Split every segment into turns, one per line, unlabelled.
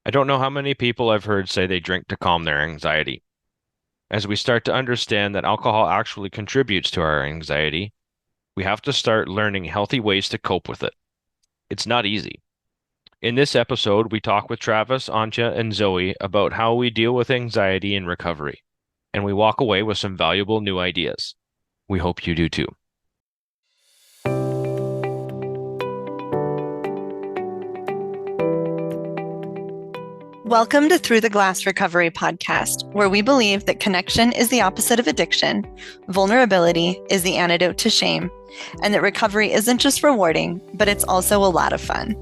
I don't know how many people I've heard say they drink to calm their anxiety. As we start to understand that alcohol actually contributes to our anxiety, we have to start learning healthy ways to cope with it. It's not easy. In this episode, we talk with Travis, Antje, and Zoe about how we deal with anxiety in recovery, and we walk away with some valuable new ideas. We hope you do too.
Welcome to Through the Glass Recovery podcast, where we believe that connection is the opposite of addiction, vulnerability is the antidote to shame, and that recovery isn't just rewarding, but it's also a lot of fun.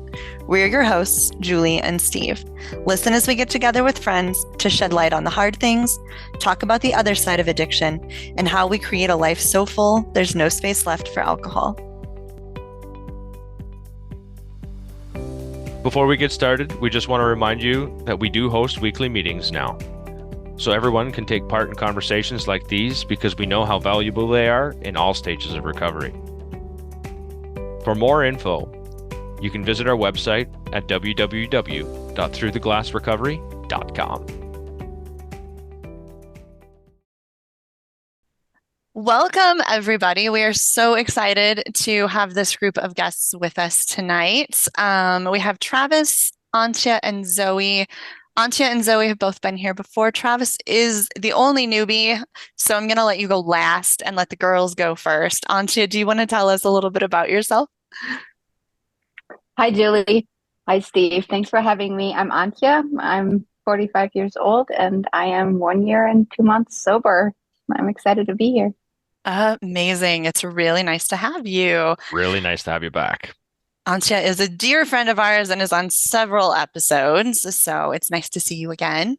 We're your hosts, Julie and Steve. Listen as we get together with friends to shed light on the hard things, talk about the other side of addiction, and how we create a life so full there's no space left for alcohol.
Before we get started, we just want to remind you that we do host weekly meetings now. So everyone can take part in conversations like these because we know how valuable they are in all stages of recovery. For more info, you can visit our website at www.throughtheglassrecovery.com.
Welcome, everybody. We are so excited to have this group of guests with us tonight. We have Travis, Antje, and Zoe. Antje and Zoe have both been here before. Travis is the only newbie, so I'm going to let you go last and let the girls go first. Antje, do you want to tell us a little bit about yourself?
Hi, Julie. Hi, Steve. Thanks for having me. I'm Antje. I'm 45 years old and I am 1 year and 2 months sober. I'm excited to be here.
Amazing. It's really nice to have you.
Really nice to have you back.
Antje is a dear friend of ours and is on several episodes, so it's nice to see you again.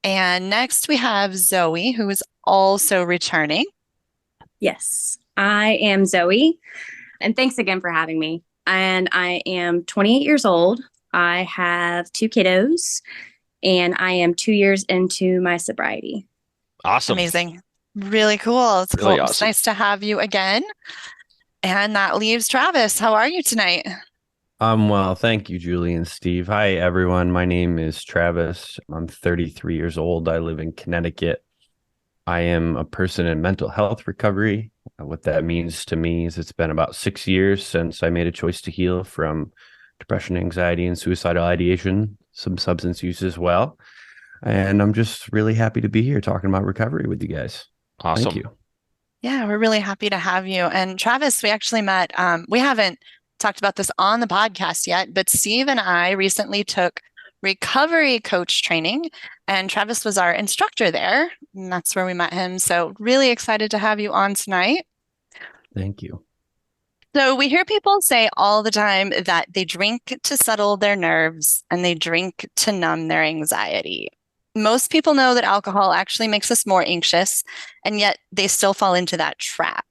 And next we have Zoe, who is also returning.
Yes, I am Zoe, and thanks again for having me. And I am 28 years old. I have 2 kiddos, and I am 2 years into my sobriety.
Awesome.
Amazing. Really cool. It's
Really
cool.
awesome.
It's nice to have you again. And that leaves Travis. How are you tonight?
I'm well, thank you, Julie and Steve. Hi, everyone. My name is Travis. I'm 33 years old. I live in Connecticut. I am a person in mental health recovery. What that means to me is it's been about 6 years since I made a choice to heal from depression, anxiety, and suicidal ideation, some substance use as well. And I'm just really happy to be here talking about recovery with you guys.
Awesome.
Thank you.
Yeah, we're really happy to have you. And Travis, we actually met, we haven't talked about this on the podcast yet, but Steve and I recently took recovery coach training, and Travis was our instructor there. And that's where we met him. So really excited to have you on tonight.
Thank you.
So we hear people say all the time that they drink to settle their nerves and they drink to numb their anxiety. Most people know that alcohol actually makes us more anxious, and yet they still fall into that trap.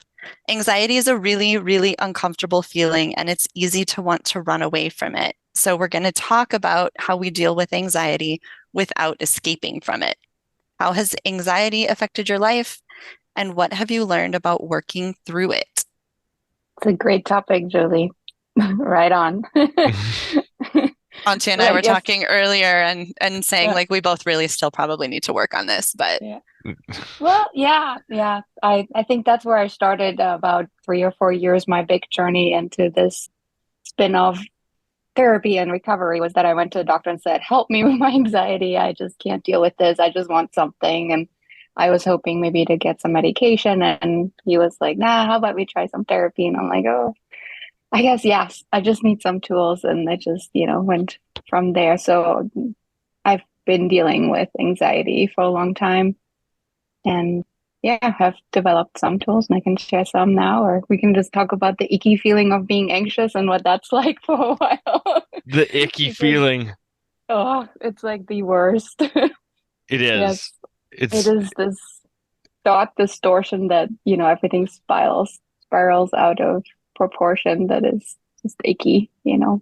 Anxiety is a really, really uncomfortable feeling, and it's easy to want to run away from it. So we're going to talk about how we deal with anxiety without escaping from it. How has anxiety affected your life, and what have you learned about working through it?
It's a great topic, Julie. Right on.
Antje and I were talking earlier and saying like we both really still probably need to work on this, but
Well, yeah. I think that's where I started about 3 or 4 years. My big journey into this spin of therapy and recovery was that I went to the doctor and said, help me with my anxiety. I just can't deal with this. I just want something. And I was hoping maybe to get some medication. And he was like, nah, how about we try some therapy? And I'm like, oh, I guess, yes, I just need some tools. And I just, went from there. So I've been dealing with anxiety for a long time. And yeah, have developed some tools, and I can share some now, or we can just talk about the icky feeling of being anxious and what that's like for a while.
The icky feeling.
Oh, it's like the worst.
It is.
Yes, it is this thought distortion that, everything spirals out of proportion that is just icky.
And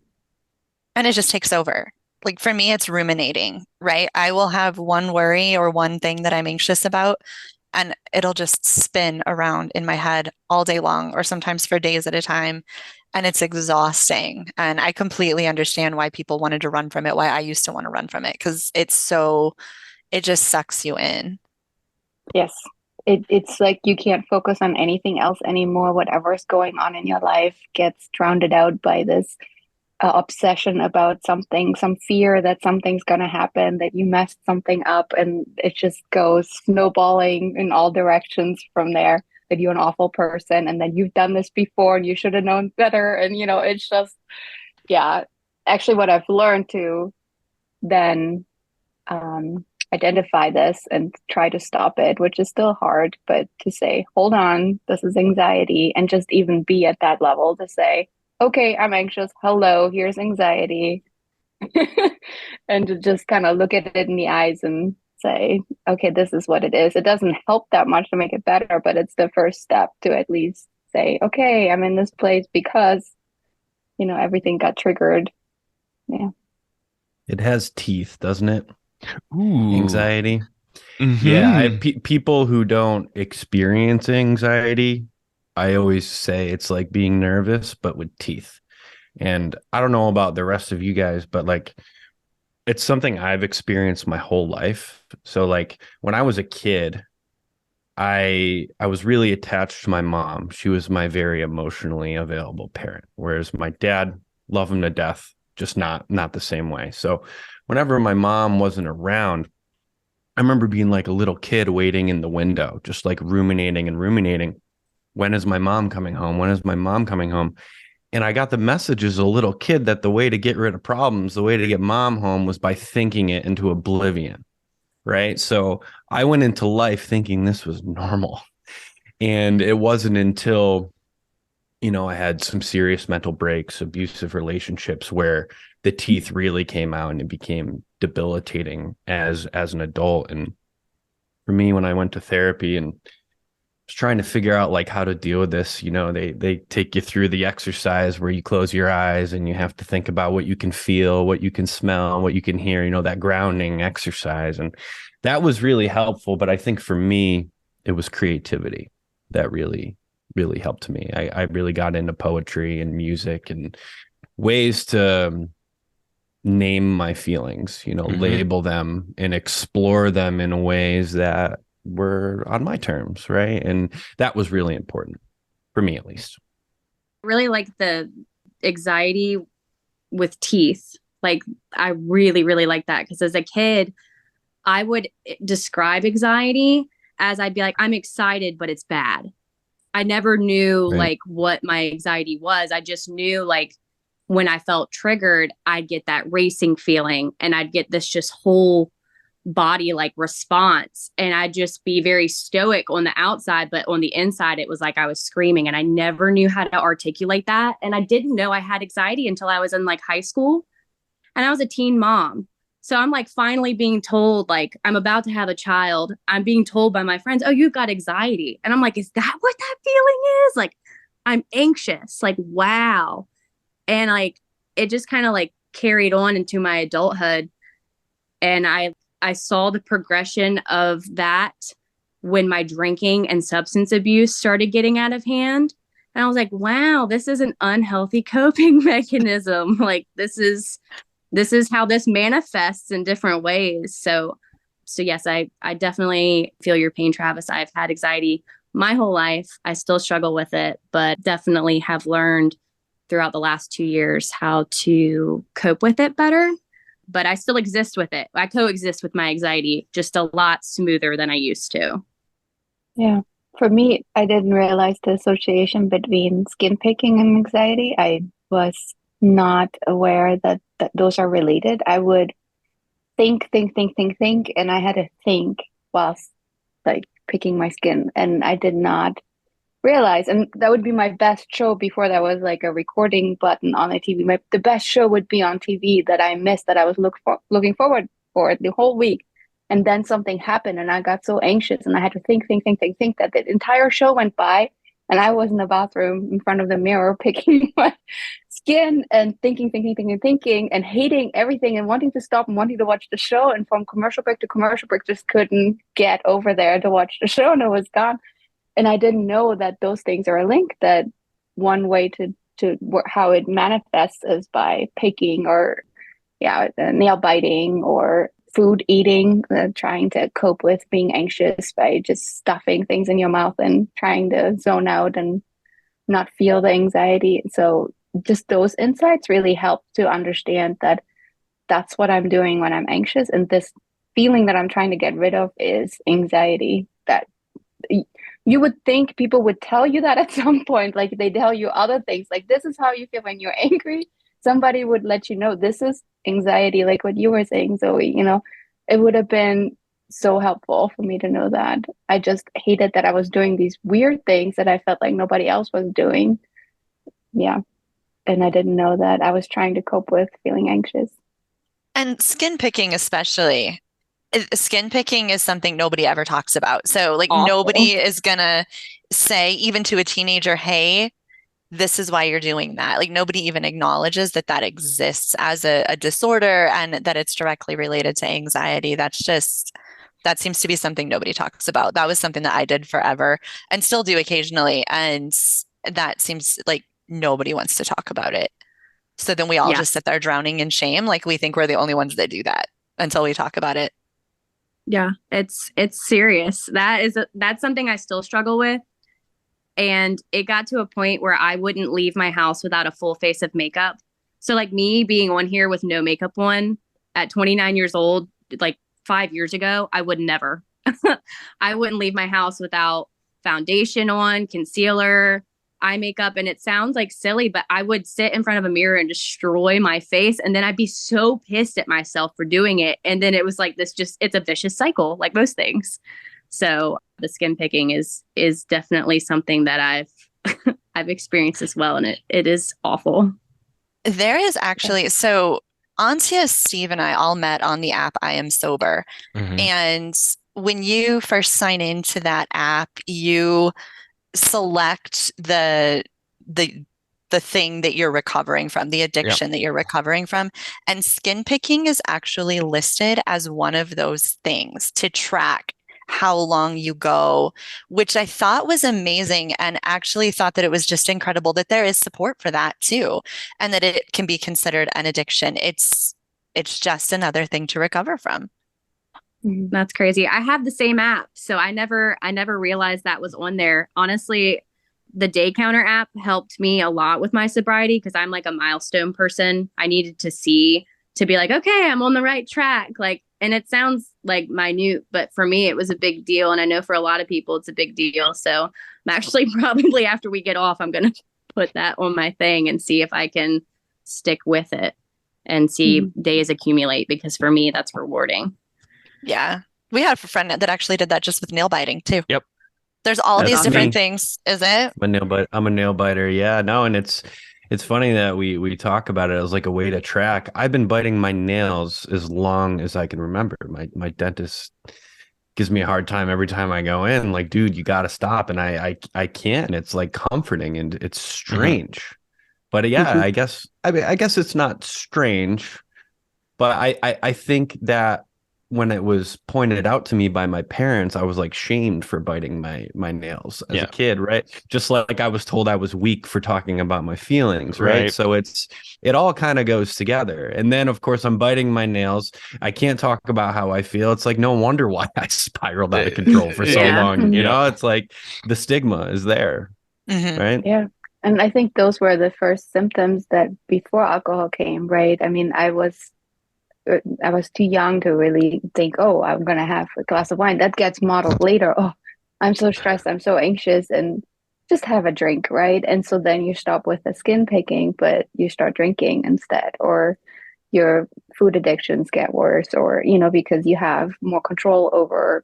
it just takes over. Like for me, it's ruminating, right? I will have one worry or one thing that I'm anxious about, and it'll just spin around in my head all day long, or sometimes for days at a time. and it's exhausting. And I completely understand why people wanted to run from it, why I used to want to run from it, because it just sucks you in.
Yes. It's like you can't focus on anything else anymore. Whatever's going on in your life gets drowned out by this obsession about something, some fear that something's going to happen, that you messed something up, and it just goes snowballing in all directions from there. That you're an awful person, and then you've done this before, and you should have known better. And it's just, yeah. Actually, what I've learned to then identify this and try to stop it, which is still hard, but to say, hold on, this is anxiety, and just even be at that level to say, okay, I'm anxious. Hello, here's anxiety. And to just kind of look at it in the eyes and say, okay, this is what it is. It doesn't help that much to make it better, but it's the first step to at least say, okay, I'm in this place because, everything got triggered. Yeah.
It has teeth, doesn't it?
Ooh.
Anxiety. Yeah,
Mm-hmm.
people who don't experience anxiety, I always say it's like being nervous, but with teeth. And I don't know about the rest of you guys, but like it's something I've experienced my whole life. So like when I was a kid, I was really attached to my mom. She was my very emotionally available parent, whereas my dad, love him to death, just not the same way. So whenever my mom wasn't around, I remember being like a little kid waiting in the window, just like ruminating and ruminating. When is my mom coming home? When is my mom coming home? And I got the message as a little kid that the way to get rid of problems, the way to get mom home was by thinking it into oblivion. Right. So I went into life thinking this was normal. And it wasn't until, I had some serious mental breaks, abusive relationships where the teeth really came out and it became debilitating as an adult. And for me, when I went to therapy and was trying to figure out like how to deal with this, they take you through the exercise where you close your eyes and you have to think about what you can feel, what you can smell, what you can hear, that grounding exercise. And that was really helpful. But I think for me, it was creativity that really, really helped me. I really got into poetry and music and ways to name my feelings, label them and explore them in ways that were on my terms, right? And that was really important for me, at least.
Really like the anxiety with teeth. Like I really, really like that because as a kid, I would describe anxiety as I'd be like, I'm excited, but it's bad. I never knew
Right.
like what my anxiety was. I just knew like when I felt triggered, I'd get that racing feeling and I'd get this just whole body like response. And I'd just be very stoic on the outside, but on the inside, it was like I was screaming and I never knew how to articulate that. And I didn't know I had anxiety until I was in like high school and I was a teen mom. So I'm like finally being told, like, I'm about to have a child. I'm being told by my friends, oh, you've got anxiety. And I'm like, is that what that feeling is? Like, I'm anxious. Like, wow. And like, it just kind of like carried on into my adulthood. And I saw the progression of that when my drinking and substance abuse started getting out of hand. And I was like, wow, this is an unhealthy coping mechanism. Like, this is how this manifests in different ways. So yes, I definitely feel your pain, Travis. I've had anxiety my whole life. I still struggle with it, but definitely have learned throughout the last 2 years how to cope with it better. But I still exist with it. I coexist with my anxiety just a lot smoother than I used to.
Yeah. For me, I didn't realize the association between skin picking and anxiety. I was not aware that those are related. I would think, and I had to think whilst like picking my skin, and I did not realize. And that would be my best show before there was like a recording button on the TV. The best show would be on TV that I missed that I was looking forward for the whole week. And then something happened and I got so anxious and I had to think that the entire show went by and I was in the bathroom in front of the mirror picking my skin and thinking and hating everything and wanting to stop and wanting to watch the show. And from commercial break to commercial break, just couldn't get over there to watch the show and it was gone. And I didn't know that those things are linked, that one way to to how it manifests is by picking or nail biting or food eating, trying to cope with being anxious by just stuffing things in your mouth and trying to zone out and not feel the anxiety. So just those insights really help to understand that that's what I'm doing when I'm anxious. And this feeling that I'm trying to get rid of is anxiety. That you would think people would tell you that at some point, like they tell you other things, like this is how you feel when you're angry. Somebody would let you know this is anxiety, like what you were saying, Zoe. It would have been so helpful for me to know that. I just hated that I was doing these weird things that I felt like nobody else was doing. Yeah. And I didn't know that I was trying to cope with feeling anxious.
And skin picking, especially. Skin picking is something nobody ever talks about. So, like,
Awful.
nobody is gonna say, even to a teenager, hey, this is why you're doing that. Like, nobody even acknowledges that that exists as a disorder and that it's directly related to anxiety. That seems to be something nobody talks about. That was something that I did forever and still do occasionally. And that seems like nobody wants to talk about it. So then we all
Yeah.
just sit there drowning in shame. Like, we think we're the only ones that do that until we talk about it.
Yeah, it's serious. That's something I still struggle with. And it got to a point where I wouldn't leave my house without a full face of makeup. So like me being on here with no makeup on at 29 years old, like 5 years ago, I would never. I wouldn't leave my house without foundation on, concealer, eye makeup. And it sounds like silly, but I would sit in front of a mirror and destroy my face. And then I'd be so pissed at myself for doing it. And then it was like it's a vicious cycle, like most things. So the skin picking is definitely something that I've experienced as well. And it is awful.
There is actually, so Antje, Steve, and I all met on the app I Am Sober.
Mhm.
And when you first sign into that app, you select the thing that you're recovering from, the addiction that you're recovering from. And skin picking is actually listed as one of those things to track how long you go, which I thought was amazing, and actually thought that it was just incredible that there is support for that too, and that it can be considered an addiction. It's just another thing to recover from.
That's crazy. I have the same app, so I never realized that was on there. Honestly, the Day Counter app helped me a lot with my sobriety because I'm like a milestone person. I needed to see to be like, okay, I'm on the right track. Like, and it sounds like minute, but for me, it was a big deal. And I know for a lot of people, it's a big deal. So I'm actually probably after we get off, I'm going to put that on my thing and see if I can stick with it and see days accumulate, because for me, that's rewarding.
Yeah. We had a friend that actually did that just with nail biting too.
Yep.
There's all
That's
these different
me.
things, is it?
I'm a nail biter. Yeah, no, and it's funny that we talk about it as like a way to track. I've been biting my nails as long as I can remember. My dentist gives me a hard time every time I go in. Like, dude, you got to stop, and I can't. It's like comforting and it's strange. But yeah, I guess it's not strange, but I think that when it was pointed out to me by my parents, I was like shamed for biting my nails as a kid, right? Just like I was told I was weak for talking about my feelings, right? So it all kind of goes together. And then of course I'm biting my nails. I can't talk about how I feel. It's like no wonder why I spiraled out of control for so long. You know, it's like the stigma is there, right?
Yeah. And I think those were the first symptoms that before alcohol came, right? I mean, I was too young to really think, oh, I'm going to have a glass of wine. That gets modeled later. Oh, I'm so stressed. I'm so anxious. And just have a drink, right? And so then you stop with the skin picking, but you start drinking instead, or your food addictions get worse, or, because you have more control over,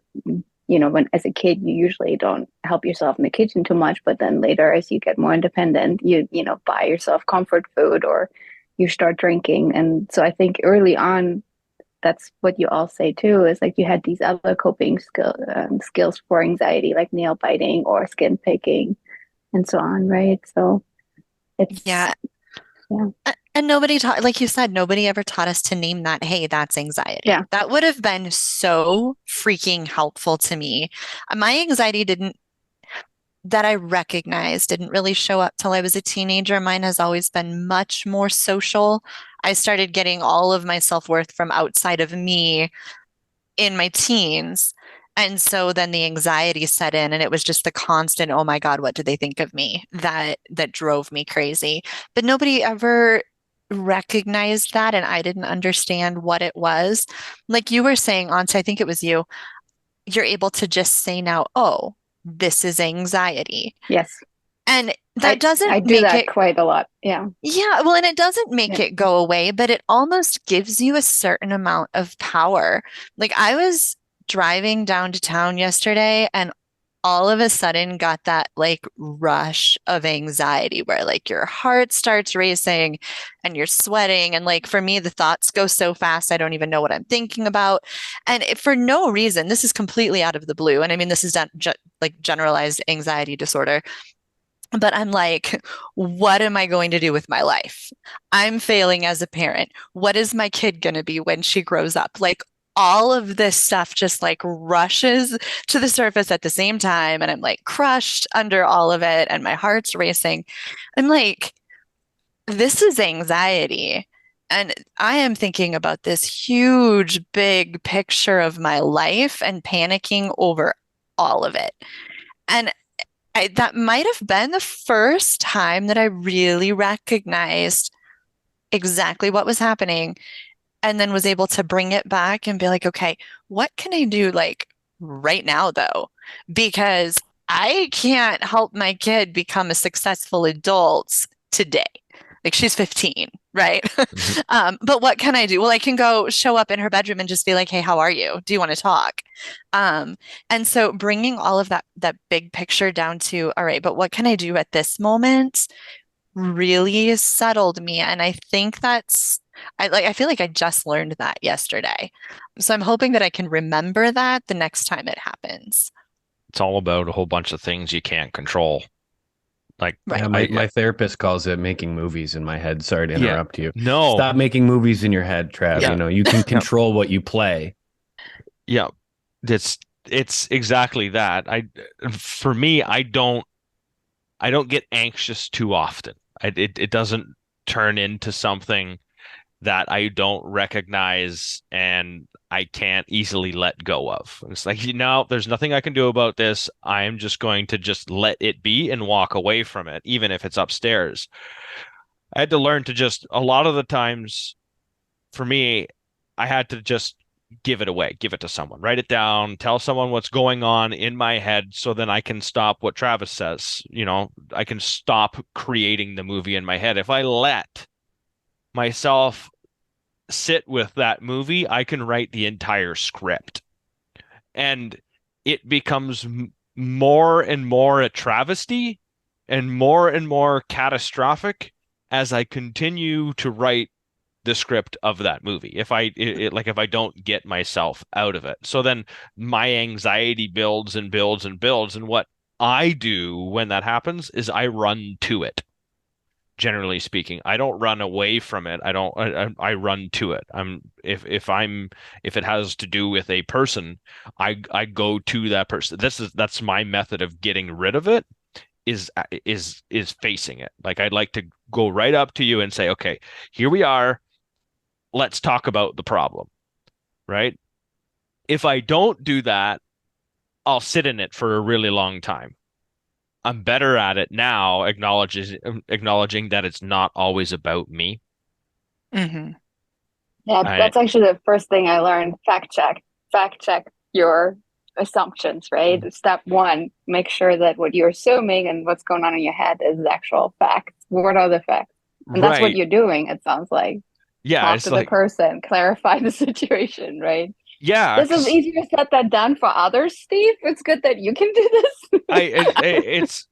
when as a kid, you usually don't help yourself in the kitchen too much. But then later, as you get more independent, you buy yourself comfort food or you start drinking. And so I think early on, that's what you all say too, is like you had these other coping skills for anxiety, like nail biting or skin picking and so on, right? So it's
And nobody taught, like you said, nobody ever taught us to name that, hey, that's anxiety.
Yeah.
That would have been so freaking helpful to me. My anxiety didn't that I recognized didn't really show up till I was a teenager. Mine has always been much more social. I started getting all of my self-worth from outside of me in my teens. And so then the anxiety set in and it was just the constant, oh my God, what do they think of me? That drove me crazy. But nobody ever recognized that and I didn't understand what it was. Like you were saying, Antje, I think it was you, you're able to just say now, oh, this is anxiety.
Yes.
And that
I
doesn't
do
make
that
it,
quite a lot. Yeah.
yeah, well, and it doesn't make
Yeah.
it go away, but it almost gives you a certain amount of power. Like I was driving down to town yesterday and all of a sudden got that like rush of anxiety where like your heart starts racing and you're sweating. And like for me, the thoughts go so fast, I don't even know what I'm thinking about. And for no reason, this is completely out of the blue. And I mean, this is like generalized anxiety disorder. But I'm like, what am I going to do with my life? I'm failing as a parent. What is my kid going to be when she grows up? Like all of this stuff just like rushes to the surface at the same time. And I'm like crushed under all of it. And my heart's racing. I'm like, this is anxiety. And I am thinking about this huge, big picture of my life and panicking over all of it. And that might have been the first time that I really recognized exactly what was happening and then was able to bring it back and be like, okay, what can I do like right now though? Because I can't help my kid become a successful adult today. Like she's 15, right?
Mhm.
But what can I do? Well, I can go show up in her bedroom and just be like, hey, how are you? Do you want to talk? Um, and so bringing all of that big picture down to, all right, but what can I do at this moment really settled me. And I think I feel like I just learned that yesterday. So I'm hoping that I can remember that the next time it happens.
It's all about a whole bunch of things you can't control. Like
Right.
Yeah, my therapist calls it making movies in my head. Sorry to
yeah,
interrupt you.
no,
Stop making movies in your head, Trav.
yeah,
You know, you can
yeah,
control what you play.
yeah. It's it's exactly that. For me, I don't get anxious too often. It doesn't turn into something that I don't recognize and I can't easily let go of. It's like, there's nothing I can do about this. I am just going to just let it be and walk away from it, even if it's upstairs. I had to learn to just, a lot of the times for me, I had to just give it away, give it to someone, write it down, tell someone what's going on in my head so then I can stop what Travis says. I can stop creating the movie in my head. If I let myself sit with that movie, I can write the entire script. And it becomes more and more a travesty and more catastrophic as I continue to write the script of that movie. If I don't get myself out of it. So then my anxiety builds and builds and builds. And what I do when that happens is I run to it. Generally speaking, I don't run away from it. I run to it. If it has to do with a person, I go to that person. That's my method of getting rid of it is facing it. Like I'd like to go right up to you and say, okay, here we are. Let's talk about the problem, right? If I don't do that, I'll sit in it for a really long time. I'm better at it now, acknowledging that it's not always about me.
Hmm.
Yeah,
I
that's actually the first thing I learned. Fact check. Fact check your assumptions, right? Step one, make sure that what you're assuming and what's going on in your head is the actual facts. What are the facts? And that's what
right.
you're doing, it sounds like.
Yeah,
Talk
it's
to the
like
person, clarify the situation, right?
yeah,
This is
'cause
easier said than done for others, Steve. It's good that you can do this.
it's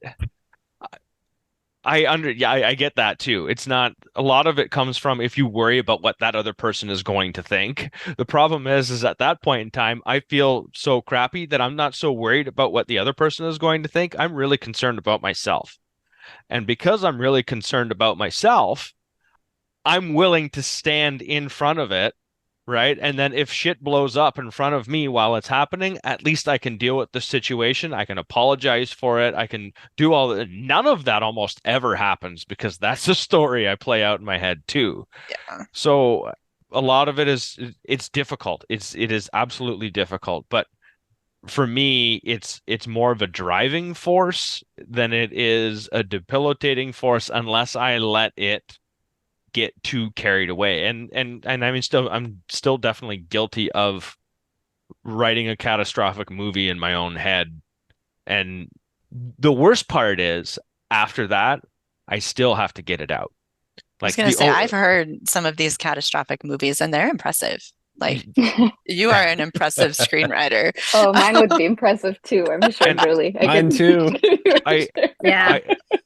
I get that too. It's not a lot of it comes from if you worry about what that other person is going to think. The problem is at that point in time, I feel so crappy that I'm not so worried about what the other person is going to think. I'm really concerned about myself. And because I'm really concerned about myself, I'm willing to stand in front of it, right? And then if shit blows up in front of me while it's happening, at least I can deal with the situation. I can apologize for it. I can do all that. None of that almost ever happens because that's a story I play out in my head too.
Yeah.
So a lot of it is it's difficult. It is absolutely difficult. But for me, it's more of a driving force than it is a debilitating force unless I let it get too carried away. And I mean I'm still definitely guilty of writing a catastrophic movie in my own head. And the worst part is after that, I still have to get it out.
I was
Like
gonna
the
say, I've heard some of these catastrophic movies and they're impressive. Like you are an impressive screenwriter.
Oh, mine would be impressive too, I'm sure,
and
Julie.
Mine too.
I
Yeah.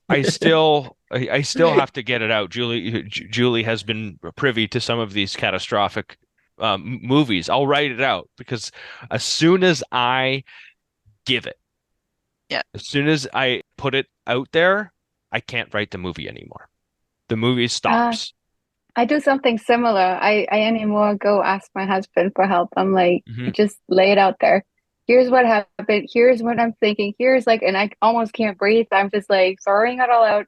I still have to get it out. Julie has been privy to some of these catastrophic movies. I'll write it out because as soon as I give it,
Yeah.
as soon as I put it out there, I can't write the movie anymore. The movie
Uh,
stops.
I do something similar. I anymore go ask my husband for help. I'm like, I
Hmm.
just lay it out there. Here's what happened. Here's what I'm thinking. Here's like, and I almost can't breathe. I'm just like throwing it all out.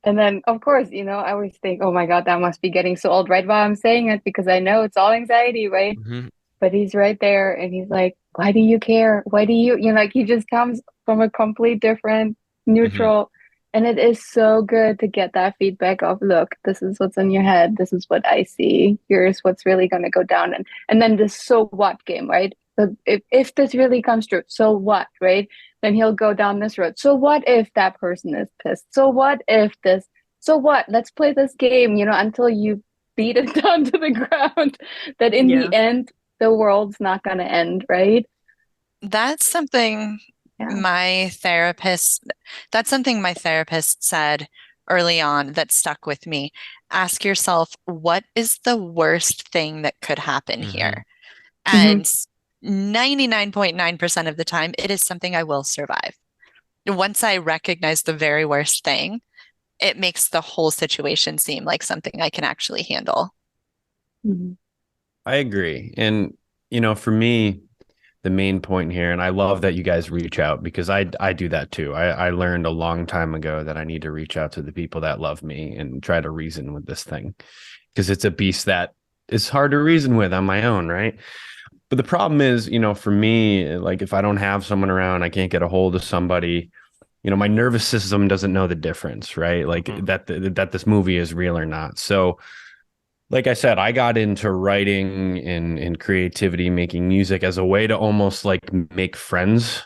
And then, of course, I always think, oh my God, that must be getting so old right while I'm saying it because I know it's all anxiety, right?
Hmm.
But he's right there and he's like, why do you care? Why do like he just comes from a complete different
Hmm.
neutral. And it is so good to get that feedback of, look, this is what's in your head. This is what I see. Here's what's really going to go down. And then this so what game, right? So if this really comes true, so what, right? Then he'll go down this road. So what if that person is pissed? So what if this? So what? Let's play this game, until you beat it down to the ground. That in
Yeah.
the end, the world's not going to end, right?
That's something
Yeah.
that's something my therapist said early on that stuck with me. Ask yourself, what is the worst thing that could happen
Hmm.
here?
Hmm.
And 99.9% of the time, it is something I will survive. Once I recognize the very worst thing, it makes the whole situation seem like something I can actually handle.
Hmm.
I agree. And, for me, the main point here, and I love that you guys reach out because I do that too. I learned a long time ago that I need to reach out to the people that love me and try to reason with this thing because it's a beast that is hard to reason with on my own, right? But the problem is, for me, like if I don't have someone around, I can't get a hold of somebody, my nervous system doesn't know the difference, right? Like
Hmm.
that this movie is real or not. So like I said, I got into writing and creativity, making music as a way to almost like make friends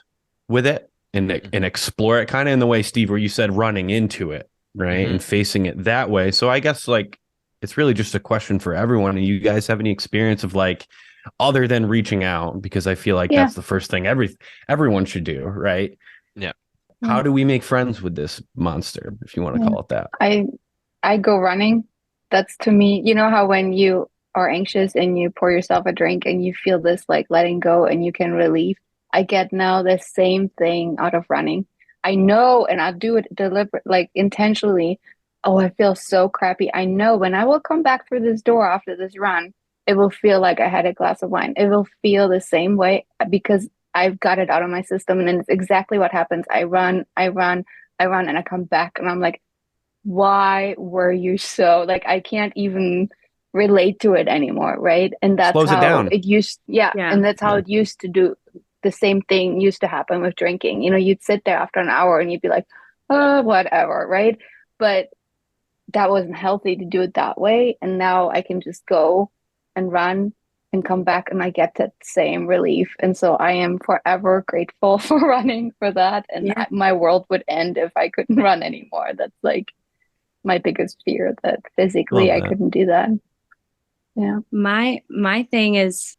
with it and
Hmm.
explore it kind of in the way, Steve, where you said running into it, right?
Hmm.
And facing it that way. So I guess like it's really just a question for everyone. And you guys have any experience of like other than reaching out? Because I feel like
Yeah.
that's the first thing everyone should do, right?
Yeah.
How do we make friends with this monster, if you want to
Yeah.
call it that?
I go running. That's to me, you know how when you are anxious and you pour yourself a drink and you feel this like letting go and you can relieve. I get now the same thing out of running. I know, and I do it deliberate, like intentionally. Oh, I feel so crappy. I know when I will come back through this door after this run, it will feel like I had a glass of wine. It will feel the same way because I've got it out of my system. And then it's exactly what happens. I run, and I come back and I'm like, why were you so like I can't even relate to it anymore, right? And that's
Slows it
how
down.
it used, yeah,
Yeah.
and that's how
Yeah.
it used to do. The same thing used to happen with drinking. You'd sit there after an hour and you'd be like, oh, whatever, right? But that wasn't healthy to do it that way. And now I can just go and run and come back and I get that same relief. And so I am forever grateful for running for that. And
Yeah.
my world would end if I couldn't run anymore. That's like my biggest fear, that physically
Love
I
that.
couldn't do that. Yeah.
My thing is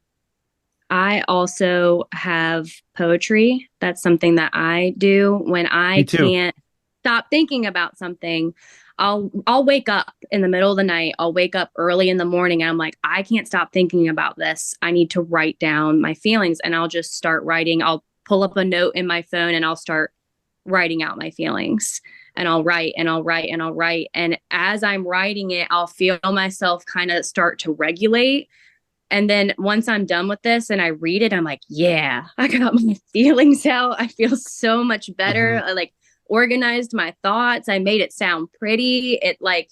I also have poetry. That's something that I do when
Me
I
too.
can't stop thinking about something. I'll wake up in the middle of the night. I'll wake up early in the morning and I'm like, I can't stop thinking about this. I need to write down my feelings and I'll just start writing. I'll pull up a note in my phone and I'll start writing out my feelings. And I'll write and I'll write and I'll write. And as I'm writing it, I'll feel myself kind of start to regulate And then once I'm done with this and I read it, I'm like, yeah, I got my feelings out. I feel so much better. I like organized my thoughts. I made it sound pretty. It like,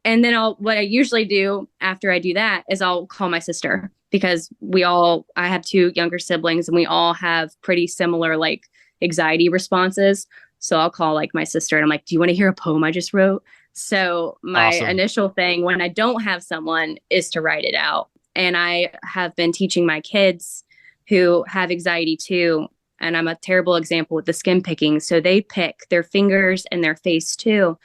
and then what I usually do after I do that is I'll call my sister, because I have two younger siblings and we all have pretty similar like anxiety responses. So I'll call like my sister and I'm like, do you want to hear a poem I just wrote? So my
Awesome.
initial thing when I don't have someone is to write it out. And I have been teaching my kids who have anxiety too. And I'm a terrible example with the skin picking. So they pick their fingers and their face too.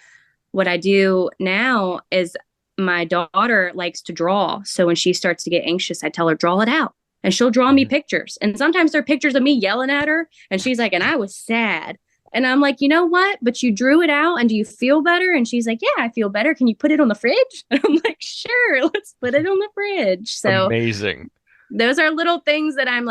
What I do now is my daughter likes to draw. So when she starts to get anxious, I tell her, draw it out. And she'll draw me pictures. And sometimes they're pictures of me yelling at her. And she's like, and I was sad. And I'm like, you know what? But you drew it out. And do you feel better? And she's like, yeah, I feel better. Can you put it on the fridge? And I'm like, sure, let's put it on the fridge. So
Amazing.
those are little things that I'm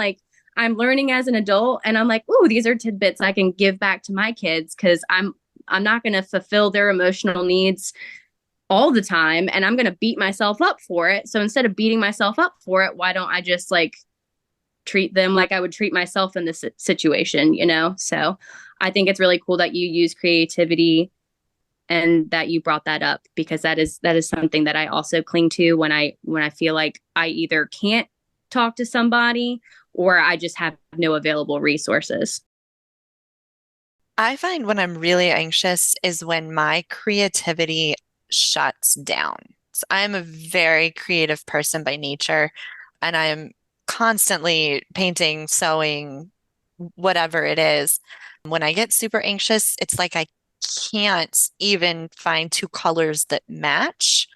learning as an adult. And I'm like, ooh, these are tidbits I can give back to my kids, because I'm not going to fulfill their emotional needs all the time, and I'm going to beat myself up for it. So instead of beating myself up for it, why don't I just like treat them like I would treat myself in this situation, you know? So I think it's really cool that you use creativity and that you brought that up, because that is something that I also cling to when I feel like I either can't talk to somebody or I just have no available resources.
I find when I'm really anxious is when my creativity shuts down. So I'm a very creative person by nature, and I am constantly painting, sewing, whatever it is. When I get super anxious, it's like I can't even find two colors that match,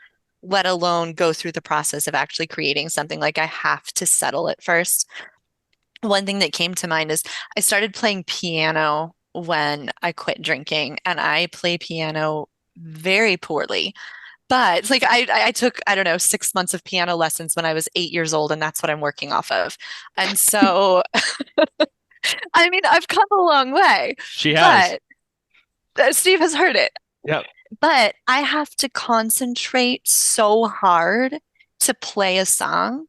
let alone go through the process of actually creating something. Like I have to settle it first. One thing that came to mind is I started playing piano when I quit drinking, and I play piano very poorly. But like I took, I don't know, 6 months of piano lessons when I was 8 years old, and that's what I'm working off of. And so, I mean, I've come a long way,
She has.
but Steve has heard it.
Yep.
But I have to concentrate so hard to play a song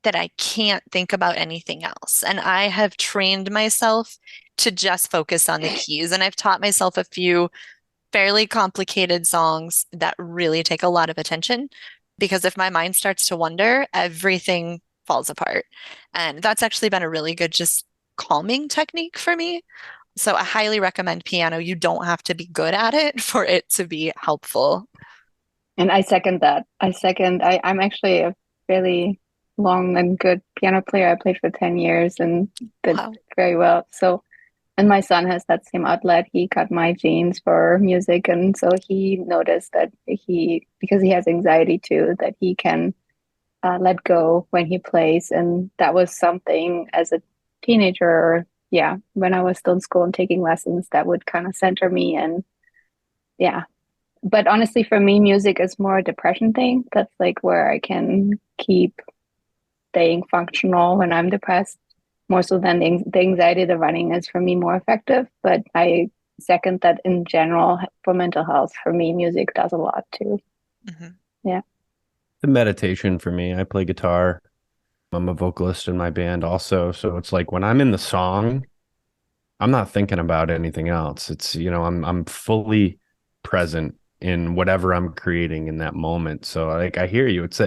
that I can't think about anything else. And I have trained myself to just focus on the keys. And I've taught myself a few fairly complicated songs that really take a lot of attention, because if my mind starts to wander, everything falls apart. And that's actually been a really good, just calming technique for me. So I highly recommend piano. You don't have to be good at it for it to be helpful.
And I second that. I'm actually a fairly long and good piano player. I played for 10 years and did
Wow.
very well. So, and my son has that same outlet. He got my genes for music. And so he noticed that because he has anxiety too, that he can let go when he plays. And that was something as a teenager, yeah, when I was still in school and taking lessons, that would kind of center me. And yeah, but honestly, for me, music is more a depression thing. That's like where I can keep staying functional when I'm depressed, more so than the anxiety. The running is for me more effective. But I second that in general for mental health, for me, music does a lot too.
Mm-hmm.
Yeah.
The meditation for me, I play guitar. I'm a vocalist in my band also. So it's like when I'm in the song, I'm not thinking about anything else. It's, I'm fully present in whatever I'm creating in that moment. So like I hear you. It's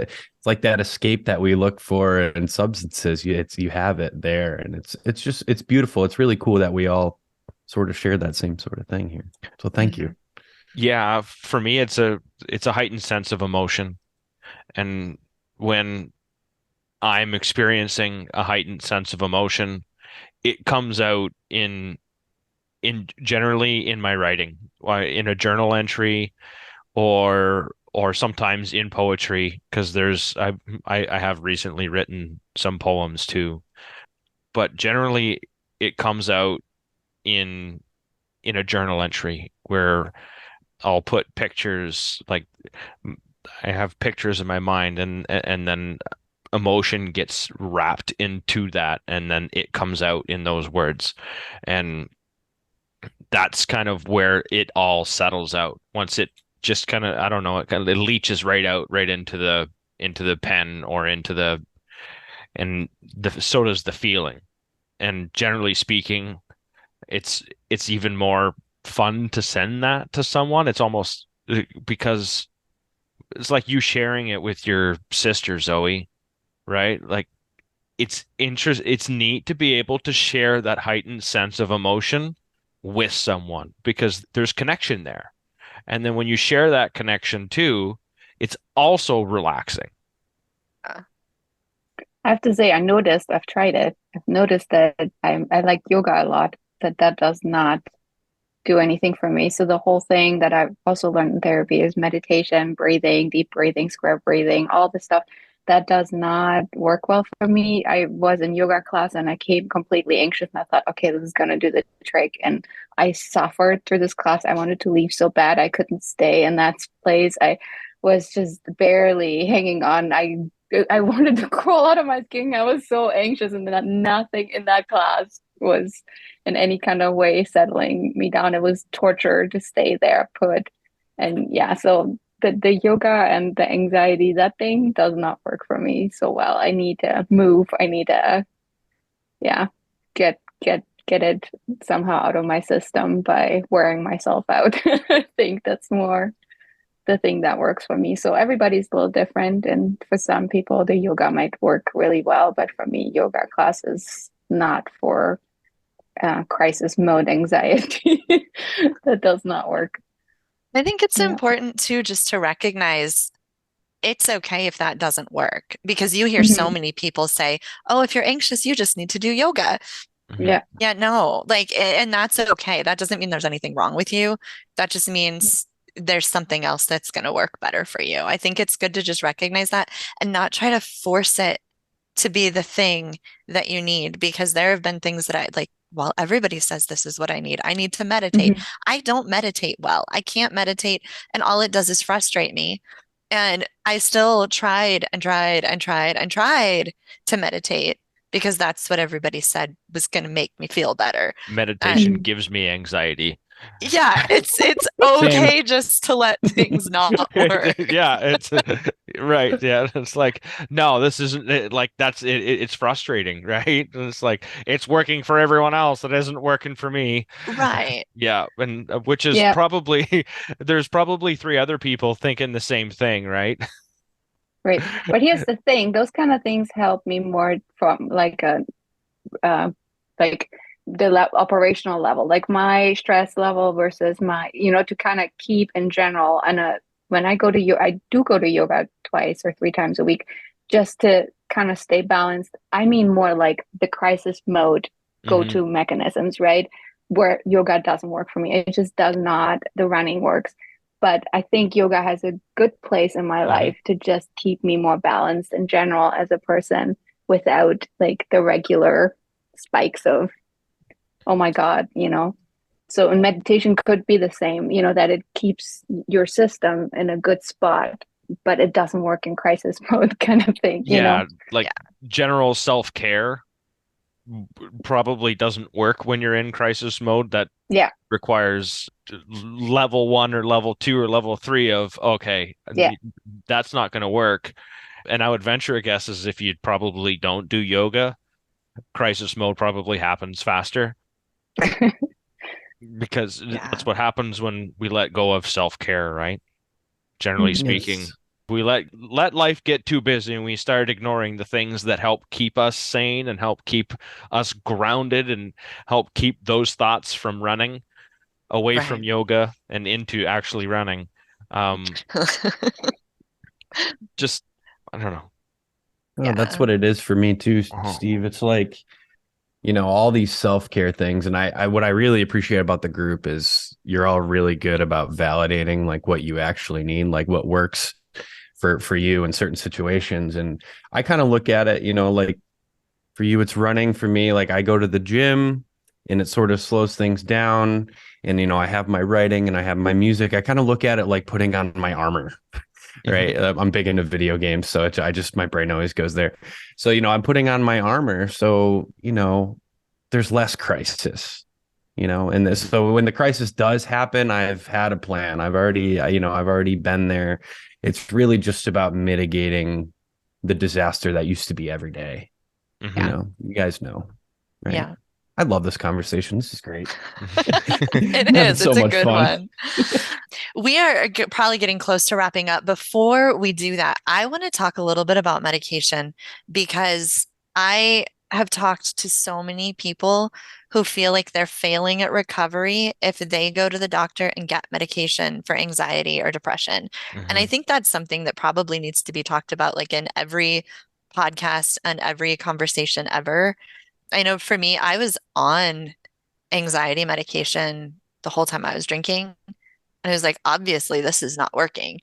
like that escape that we look for in substances. You have it there, and it's beautiful. It's really cool that we all sort of share that same sort of thing here. So thank you.
Yeah, for me it's a heightened sense of emotion. And when I'm experiencing a heightened sense of emotion, it comes out generally in my writing, in a journal entry, or sometimes in poetry, because I have recently written some poems too. But generally it comes out in a journal entry where I'll put pictures, like I have pictures in my mind, and then emotion gets wrapped into that, and then it comes out in those words. And that's kind of where it all settles out. Once it just kind of, I don't know, it leaches right out right into into the pen or and so does the feeling. And generally speaking, it's even more fun to send that to someone. It's almost because it's like you sharing it with your sister Zoe, right? Like it's neat to be able to share that heightened sense of emotion with someone because there's connection there. And then when you share that connection too, it's also relaxing.
I have to say, I've tried it. I've noticed that I like yoga a lot, that does not do anything for me. So the whole thing that I've also learned in therapy is meditation, breathing, deep breathing, square breathing, all the stuff that does not work well for me. I was in yoga class and I came completely anxious and I thought, okay, this is gonna do the trick. And I suffered through this class. I wanted to leave so bad. I couldn't stay in that place. I was just barely hanging on. I wanted to crawl out of my skin. I was so anxious, and that nothing in that class was in any kind of way settling me down. It was torture to stay there put. And yeah, so the yoga and the anxiety, that thing does not work for me so well. I need to move. I need to, yeah, get it somehow out of my system by wearing myself out. I think that's more the thing that works for me. So everybody's a little different. And for some people, the yoga might work really well. But for me, yoga class is not for crisis mode anxiety. That does not work.
I think it's
Yeah.
important too, just to recognize it's okay if that doesn't work, because you hear so
Mhm.
many people say, oh, if you're anxious, you just need to do yoga.
Mhm.
Yeah.
Yeah, no, like, and that's okay. That doesn't mean there's anything wrong with you. That just means there's something else that's going to work better for you. I think it's good to just recognize that and not try to force it to be the thing that you need, because there have been things that I like, well, everybody says this is what I need. I need to meditate.
Mhm.
I don't meditate well. I can't meditate, and all it does is frustrate me. And I still tried and tried and tried and tried to meditate because that's what everybody said was going to make me feel better.
Meditation
And
Mhm.
gives me anxiety.
yeah, it's
Same.
okay just to let things not work.
Yeah, it's right. Yeah, it's like no, this isn't like that's it's frustrating, right? And it's like it's working for everyone else, it isn't working for me.
Right.
Yeah, and which is
Yeah.
probably there's probably three other people thinking the same thing, right?
Right. But here's the thing, those kind of things help me more from uh, like the operational level, like my stress level versus my, to kind of keep in general. And when I go to yoga, I do go to yoga twice or three times a week just to kind of stay balanced. I mean, more like the crisis mode
Hmm.
go-to mechanisms, right? Where yoga doesn't work for me. It just does not. The running works. But I think yoga has a good place in my
Hmm.
life to just keep me more balanced in general as a person without like the regular spikes of, oh my God. So, and meditation could be the same, that it keeps your system in a good spot, but it doesn't work in crisis mode kind of thing.
Yeah, like general self-care probably doesn't work when you're in crisis mode. That
Yeah,
requires level one or level two or level three of okay,
yeah.
that's not going to work. And I would venture a guess is if you probably don't do yoga, crisis mode probably happens faster because
Yeah.
that's what happens when we let go of self-care, right? Generally speaking,
Yes.
we let life get too busy and we start ignoring the things that help keep us sane and help keep us grounded and help keep those thoughts from running away from
Right.
yoga and into actually running. Um, just I don't know.
Oh, that's
Yeah.
what it is for me too,
Uh-huh.
Steve. It's like, all these self-care things. And I what I really appreciate about the group is you're all really good about validating like what you actually need, like what works for you in certain situations. And I kind of look at it, like for you, it's running. For me, like I go to the gym and it sort of slows things down. And, I have my writing and I have my music. I kind of look at it like putting on my armor,
Mhm.
right? I'm big into video games. So my brain always goes there. So, I'm putting on my armor. So, there's less crisis, and so when the crisis does happen, I've had a plan. I've already been there It's really just about mitigating the disaster that used to be every day.
Mhm.
You know, you guys know, right?
Yeah.
I love this conversation. This is great.
It
Having
is.
so
It's a
much
good
fun.
one. We are probably getting close to wrapping up. Before we do that, I want to talk a little bit about medication because I have talked to so many people who feel like they're failing at recovery if they go to the doctor and get medication for anxiety or depression. And I
Mhm.
think that's something that probably needs to be talked about, like in every podcast and every conversation ever. I know for me, I was on anxiety medication the whole time I was drinking. And I was like, obviously, this is not working,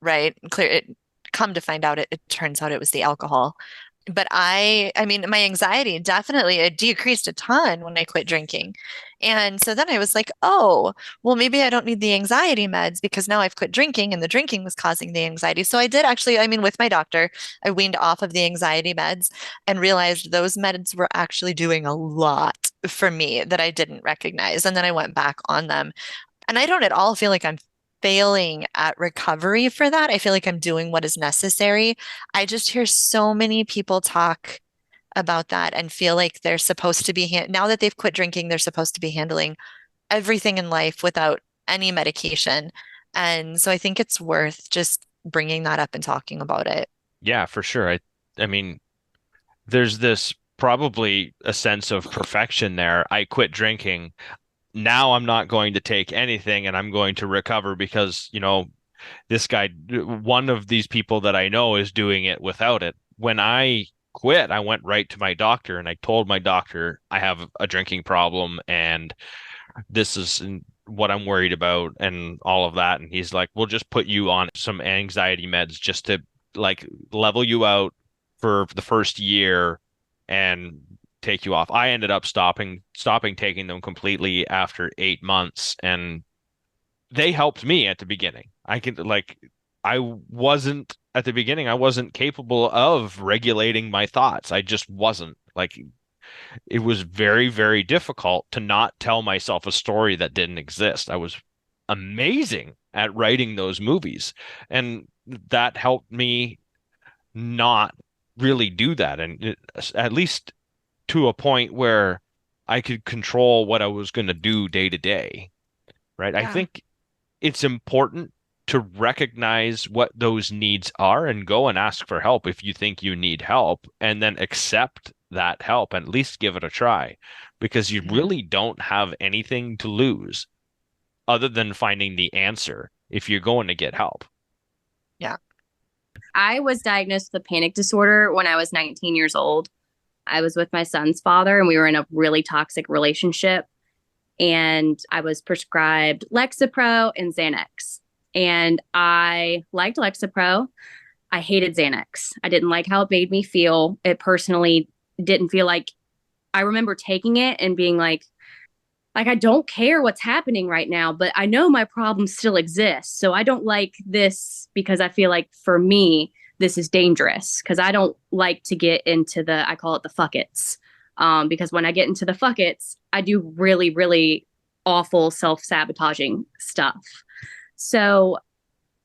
right? Clear it, come to find out, it turns out it was the alcohol. But I mean, my anxiety definitely it decreased a ton when I quit drinking. And so then I was like, oh, well, maybe I don't need the anxiety meds because now I've quit drinking and the drinking was causing the anxiety. So I did actually, I mean, with my doctor, I weaned off of the anxiety meds and realized those meds were actually doing a lot for me that I didn't recognize. And then I went back on them. And I don't at all feel like I'm failing at recovery for that. I feel like I'm doing what is necessary. I just hear so many people talk about that and feel like they're supposed to be, now that they've quit drinking, they're supposed to be handling everything in life without any medication. And so I think it's worth just bringing that up and talking about it.
Yeah, for sure. I mean, there's this probably a sense of perfection there. I quit drinking. Now I'm not going to take anything and I'm going to recover because, this guy, one of these people that I know is doing it without it. When I quit, I went right to my doctor and I told my doctor I have a drinking problem and this is what I'm worried about and all of that. And he's like, we'll just put you on some anxiety meds just to like level you out for the first year and take you off. I ended up stopping taking them completely after 8 months, and they helped me at the beginning. I wasn't at the beginning, I wasn't capable of regulating my thoughts. I just wasn't. Like it was very, very difficult to not tell myself a story that didn't exist. I was amazing at writing those movies, and that helped me not really do that. And at least to a point where I could control what I was going to do day to day, right? I
Yeah.
think it's important to recognize what those needs are and go and ask for help if you think you need help, and then accept that help and at least give it a try because you
Mhm.
really don't have anything to lose other than finding the answer if you're going to get help.
Yeah.
I was diagnosed with a panic disorder when I was 19 years old. I was with my son's father and we were in a really toxic relationship. And I was prescribed Lexapro and Xanax. And I liked Lexapro. I hated Xanax. I didn't like how it made me feel. It personally didn't feel like I remember taking it and being like I don't care what's happening right now, but I know my problem still exists. So I don't like this because I feel like for me, this is dangerous because I don't like to get into I call it the fuckets. Because when I get into the fuckets, I do really, really awful self-sabotaging stuff. So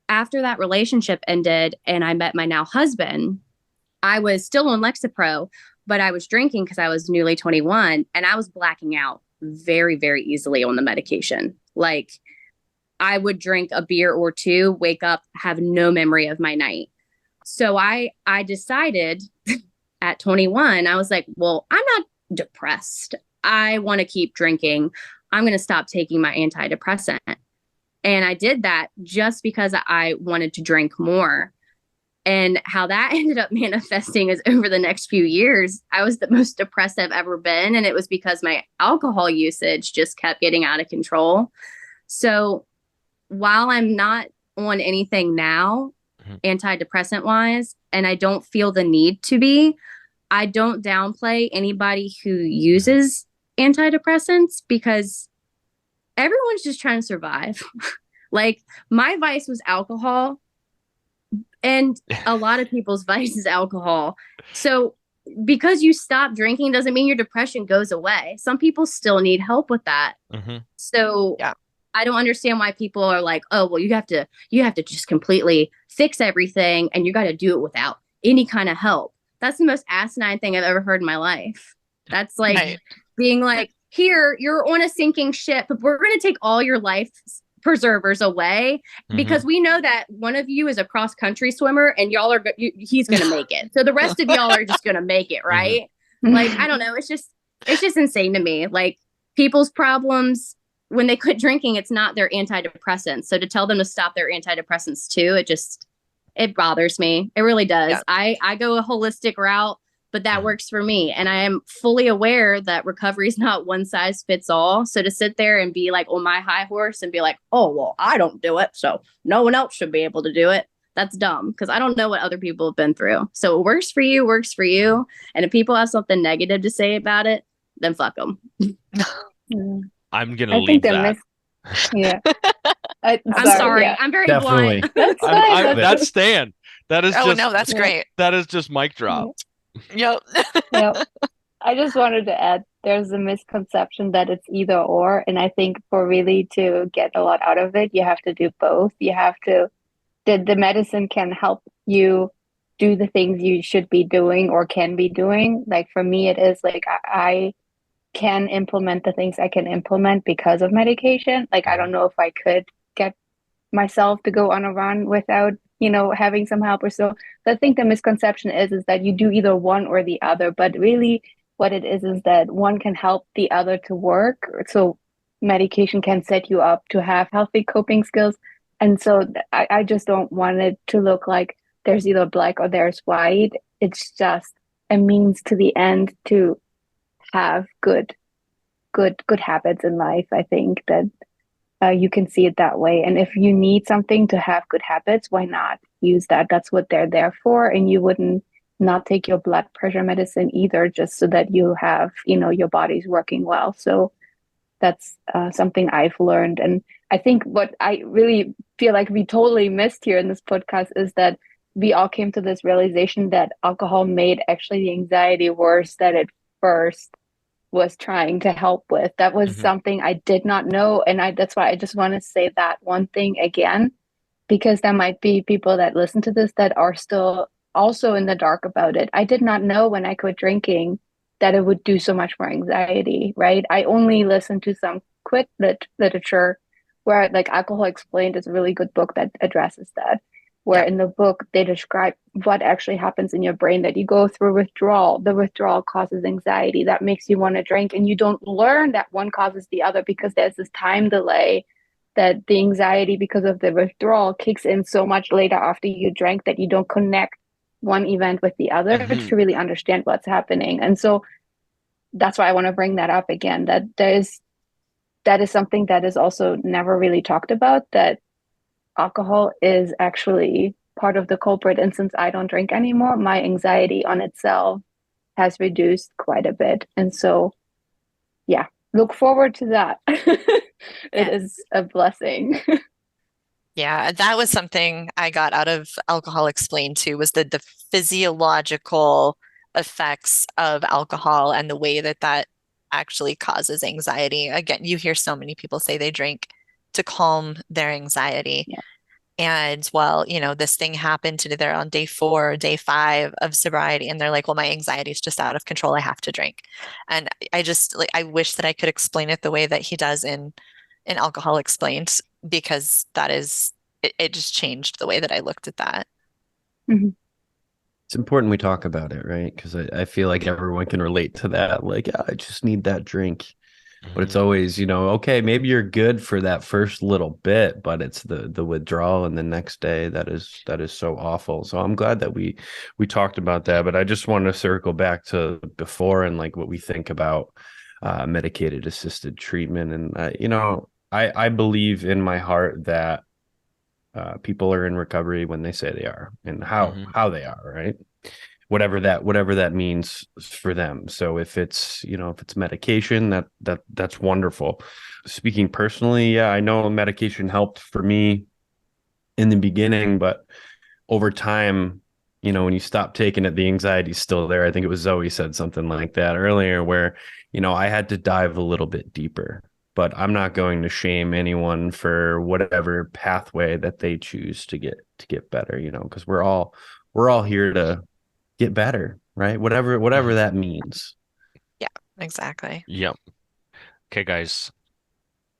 after that relationship ended and I met my now husband, I was still on Lexapro, but I was drinking because I was newly 21 and I was blacking out very, very easily on the medication. Like I would drink a beer or two, wake up, have no memory of my night. So I decided at 21, I was like, well, I'm not depressed. I want to keep drinking. I'm going to stop taking my antidepressant. And I did that just because I wanted to drink more. And how that ended up manifesting is over the next few years, I was the most depressed I've ever been. And it was because my alcohol usage just kept getting out of control. So while I'm not on anything now,
Mhm.
antidepressant wise, and I don't feel the need to be, I don't downplay anybody who uses antidepressants because everyone's just trying to survive. Like my vice was alcohol, and a lot of people's vice is alcohol. So because you stop drinking doesn't mean your depression goes away. Some people still need help with that.
Mhm.
So
Yeah.
I don't understand why people are like, oh, well, you have to just completely fix everything and you got to do it without any kind of help. That's the most asinine thing I've ever heard in my life. That's like
Right.
being like, here, you're on a sinking ship, but we're going to take all your life preservers away because we know that one of you is a cross country swimmer and y'all are he's going to make it. So the rest of y'all are just going to make it, right? Like, I don't know. It's just insane to me. Like, people's problems when they quit drinking, it's not their antidepressants. So to tell them to stop their antidepressants too, it bothers me. It really does.
Yeah.
I go a holistic route, but that works for me. And I am fully aware that recovery is not one size fits all. So to sit there and be like on my high horse and be like, oh, well, I don't do it, so no one else should be able to do it. That's dumb because I don't know what other people have been through. So it works for you, works for you. And if people have something negative to say about it, then fuck them.
I'm going to leave that.
Yeah.
I'm sorry.
Yeah.
I'm very
Definitely.
blunt.
That's fine.
That's Stan. That is
Oh,
just,
no, that's great.
that is just mic drop.
Yep.
Yeah. I just wanted to add there's a misconception that it's either or. And I think for really to get a lot out of it, you have to do both. You have to, the medicine can help you do the things you should be doing or can be doing. Like for me, it is like I can implement the things I can implement because of medication. Like I don't know if I could get myself to go on a run without, having some help or so. I think the misconception is that you do either one or the other, but really what it is that one can help the other to work. So medication can set you up to have healthy coping skills. And so I just don't want it to look like there's either black or there's white. It's just a means to the end to have good habits in life. I think that you can see it that way. And if you need something to have good habits, why not use that? That's what they're there for. And you wouldn't not take your blood pressure medicine either, just so that you have, your body's working well. So that's something I've learned. And I think what I really feel like we totally missed here in this podcast is that we all came to this realization that alcohol made actually the anxiety worse that it first was trying to help with. That was something I did not know. And that's why I just want to say that one thing again, because there might be people that listen to this that are still also in the dark about it. I did not know when I quit drinking that it would do so much for anxiety, right? I only listened to some quit literature where like Alcohol Explained is a really good book that addresses that. Where in the book they describe what actually happens in your brain, that you go through withdrawal. The withdrawal causes anxiety. That makes you want to drink. And you don't learn that one causes the other because there's this time delay that the anxiety because of the withdrawal kicks in so much later after you drank that you don't connect one event with the other to really understand what's happening. And so that's why I want to bring that up again, that that is something that is also never really talked about, that alcohol is actually part of the culprit. And since I don't drink anymore, my anxiety on itself has reduced quite a bit. And so, yeah, look forward to that. It is a blessing.
Yeah, that was something I got out of Alcohol Explained too, was the physiological effects of alcohol and the way that actually causes anxiety. Again, you hear so many people say they drink to calm their anxiety.
Yeah.
And well, this thing happened to they're on day 4, or day 5 of sobriety, and they're like, well, my anxiety is just out of control. I have to drink. And I just I wish that I could explain it the way that he does in Alcohol Explained, because it just changed the way that I looked at that.
It's important we talk about it, right? Because I feel like everyone can relate to that. Like, I just need that drink. But it's always, okay, maybe you're good for that first little bit, but it's the withdrawal and the next day that is so awful. So I'm glad that we talked about that. But I just want to circle back to before and like what we think about medicated assisted treatment. And I believe in my heart that people are in recovery when they say they are, and how they are, right? Whatever that means for them. So if it's medication, that's wonderful. Speaking personally, yeah, I know medication helped for me in the beginning, but over time, when you stop taking it, the anxiety's still there. I think it was Zoe said something like that earlier, where I had to dive a little bit deeper. but I'm not going to shame anyone for whatever pathway that they choose to get better, because we're all here to get better, right? Whatever that means.
Yeah, exactly.
Yep. Okay, guys.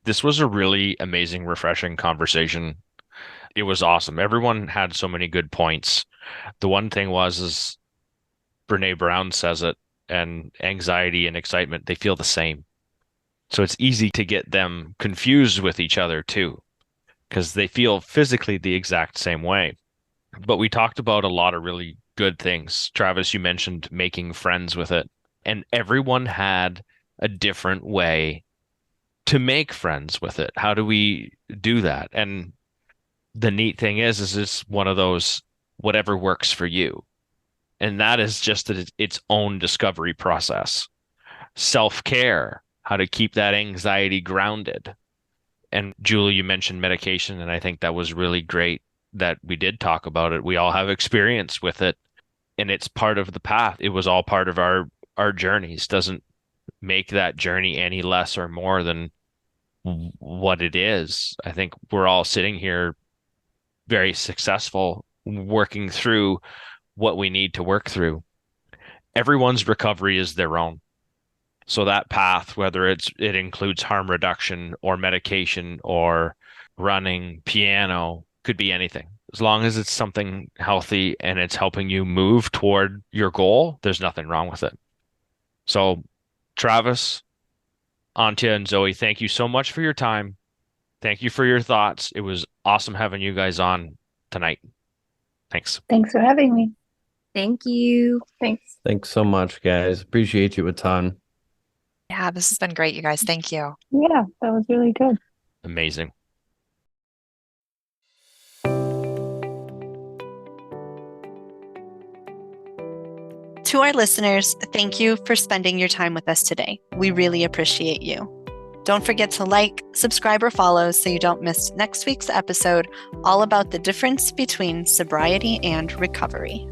This was a really amazing, refreshing conversation. It was awesome. Everyone had so many good points. The one thing is Brene Brown says it, and anxiety and excitement, they feel the same. So it's easy to get them confused with each other too, because they feel physically the exact same way. But we talked about a lot of really good things. Travis, you mentioned making friends with it, and everyone had a different way to make friends with it. How do we do that? And the neat thing is it's one of those whatever works for you. And that is just its own discovery process. Self-care, how to keep that anxiety grounded. And Julie, you mentioned medication, and I think that was really great that we did talk about it. We all have experience with it, and it's part of the path. It was all part of our journeys. Doesn't make that journey any less or more than what it is. I think we're all sitting here very successful, working through what we need to work through. Everyone's recovery is their own. So that path, whether it includes harm reduction or medication or running, piano, could be anything. As long as it's something healthy and it's helping you move toward your goal, there's nothing wrong with it. So, Travis, Antje, and Zoe, thank you so much for your time. Thank you for your thoughts. It was awesome having you guys on tonight. Thanks.
Thanks for having me.
Thank you.
Thanks.
Thanks so much, guys. Appreciate you a ton.
Yeah, this has been great, you guys. Thank you.
Yeah, that was really good.
Amazing.
To our listeners, thank you for spending your time with us today. We really appreciate you. Don't forget to like, subscribe, or follow so you don't miss next week's episode all about the difference between sobriety and recovery.